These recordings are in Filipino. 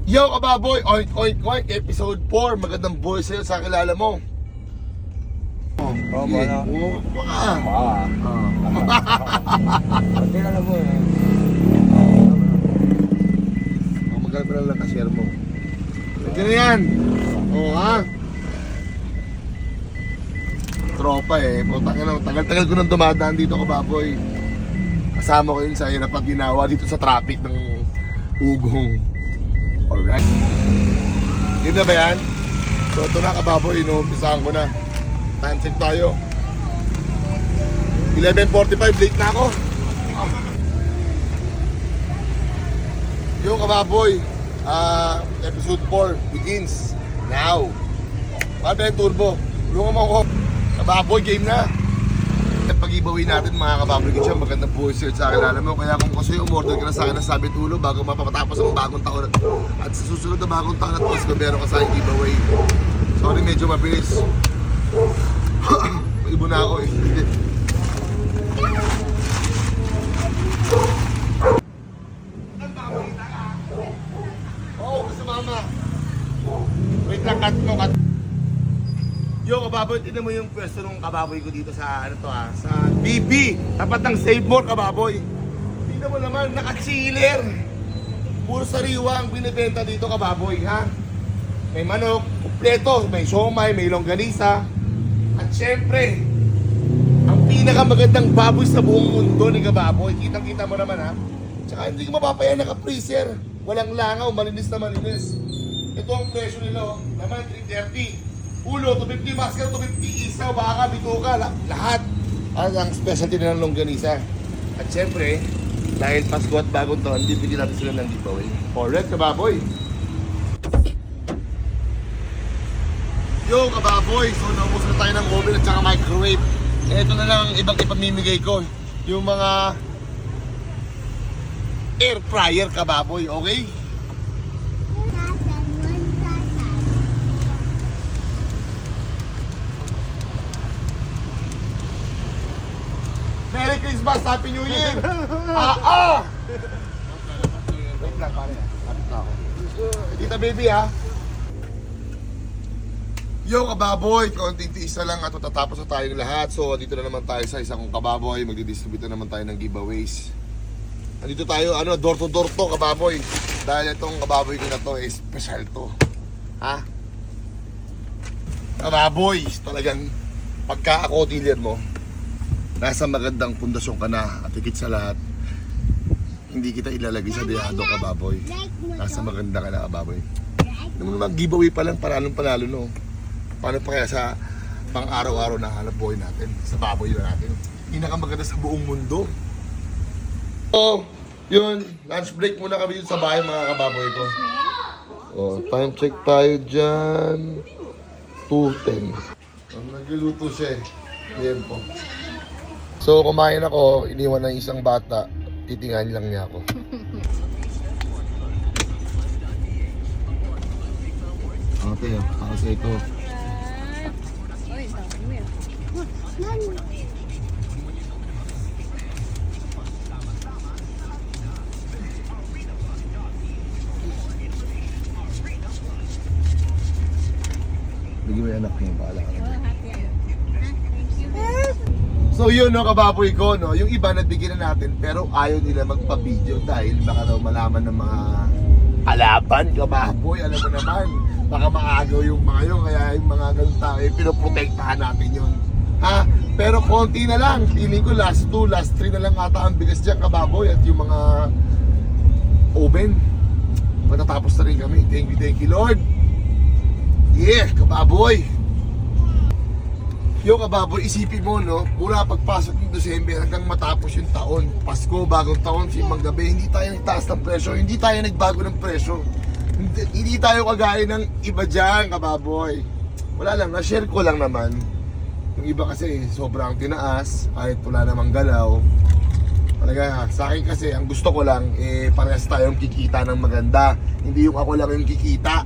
Yo kababoy, oink oink oink, episode 4. Magandang voice sa'yo sa kilala mo. Oo, Yeah. baka. Oo, baka. Pati na lang mo eh. Magkano pa lang ka-share mo. Ganyan yan. Oo ha. Tropa eh. Tagal-tagal ko nang dumadaan dito kababoy. Kasama ko yun sa hirap pag ginawa dito sa traffic ng Ugong. Alright. Dito ba yan? So ito na kababoy, inuumpisahan ko na. Time check tayo. 11:45, late na ako. Yung kababoy, episode 4 begins now. Paano yung turbo? Tulungan mo ako. Kababoy, game na. At pag-giveaway natin mga kababoy ko siya, magandang voice search sa kilala mo. Kaya kung kasi umorder ka na sa akin ng Sabi Tulo bago mapapatapos ang bagong taon at sa susunod na bagong taon at Oscar, meron ka sa akin giveaway. Sorry, medyo mabilis. Ibo na ako eh. Oo, gusto mama. Wait lang, cut. Yo, kababoy, tignan mo yung pwesto ng kababoy ko dito sa ano to sa BB. Tapat ng Save More, kababoy. Tignan mo naman, naka-chiller. Puro sariwa ang binibenta dito, kababoy, ha? May manok, kumpleto, may siomay, may longganisa. At syempre, ang pinakamagandang baboy sa buong mundo ni kababoy. Kitang-kita mo naman, ha? Tsaka hindi ko mapapayan, naka-freezer. Walang langaw, malinis na malinis. Ito ang presyo nila, naman 330. Ulo, 250, masker, 250, isaw, baka, bituka, lahat. At ang specialty na ng longganisa. At syempre, dahil Pasko at bagong taon, bibigyan natin sila ng giveaway. Alright, kababoy. Yo, kababoy. So, naubos na tayo ng oven at saka microwave. Ito na lang ang ibang ipamimigay ko. Yung mga air fryer, kababoy, okay? Merry Christmas! Happy New Year! Wait lang, pare. Kapit na ako. Tita baby, ha? Yo, kababoy! Konting tiis na lang at matatapos na tayong lahat. So, dito na naman tayo sa isang kababoy. Magdidistribute na naman tayo ng giveaways. Nandito tayo, door to door to, kababoy. Dahil itong kababoy ko na to, special to. Ha? Kababoy, talagang pagka ako dealer mo, nasa magandang pundasyon ka na at higit sa lahat, hindi kita ilalagay sa dehado, kababoy. Nasa maganda ka na, kababoy. Naman mag-giveaway pa lang, panalo, no? Paano pa kaya sa pang-araw-araw na hanap buhay natin, sa baboy na natin? Pinakamaganda sa buong mundo. So, yun, lunch break muna kami dito sa bahay, mga kababoy ko. Oh, time check tayo dyan. 2:10. Nagluluto siya eh. Ayan po. So, kumain ako, iniwan ng isang bata, titingan lang niya ako. Okay, para sa ito. Bigyan mo yung anak niya, baala ka. So yun, no, kababoy ko, no, yung iba nagbigyan na natin pero ayaw nila magpa-video dahil baka daw malaman ng mga kalaban, kababoy, alam mo naman, baka maagaw yung mga yun, kaya yung mga ganun tao, pinoprotektahan natin yun, ha? Pero konti na lang, feeling ko last 2, last 3 na lang ata ang bigas dyan, kababoy, at yung mga oven, matatapos na rin kami. Thank you Lord. Yeah, kababoy. Yung kababoy, isipin mo, no? Mula pagpasok ng December hanggang matapos yung taon, Pasko, bagong taon, simang gabi, hindi tayo nagtaas ng presyo, hindi tayo nagbago ng presyo. Hindi tayo kagaya ng iba dyan, kababoy. Wala lang, na-share ko lang naman. Yung iba kasi sobrang tinaas, kahit wala namang galaw. Talaga, sa akin kasi, ang gusto ko lang, parehas tayong kikita ng maganda. Hindi yung ako lang yung kikita.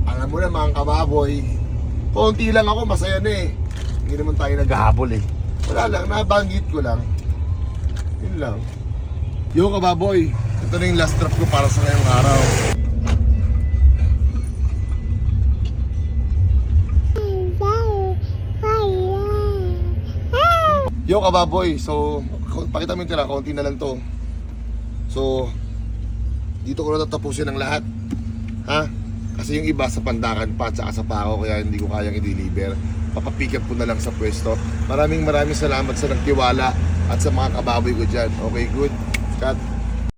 Alam mo na mga kababoy, konti lang ako, masaya na eh. Hindi naman tayo naghahabol eh. Wala lang, nabanggit ko lang. Yun lang. Yo kababoy, ito na yung last drop ko para sa ngayong araw. Yo kababoy, so pakita mo yung tira, konti na lang to. So dito ko na tatapusin ang lahat. Ha? Kasi yung iba sa Pandakan pa at saka sa Pako, kaya hindi ko kayang i-deliver. Papapick up ko na lang sa pwesto. Maraming salamat sa nagtiwala at sa mga kababoy ko dyan. Okay, good. Cut.